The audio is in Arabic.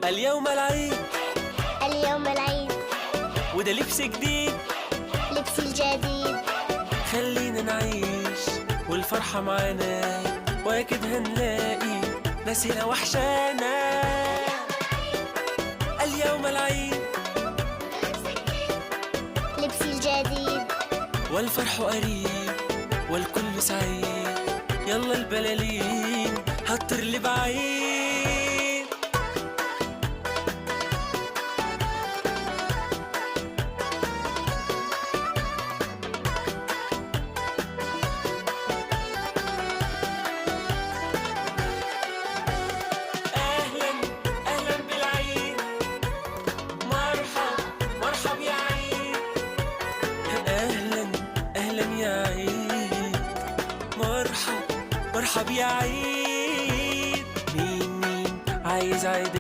اليوم العيد، اليوم العيد، وده لبس جديد، لبسي الجديد. خلينا نعيش والفرحة معانا، وأكيد هنلاقي ناس هنا وحشانا. اليوم العيد، لبسي الجديد، والفرح قريب والكل سعيد. يلا البلالين هتطير لبعيد. أهلا أهلا بالعيد، مرحب مرحب يا عيد. أهلا أهلا يا عيد، مرحب مرحب يا عيد. مين عايز عيد؟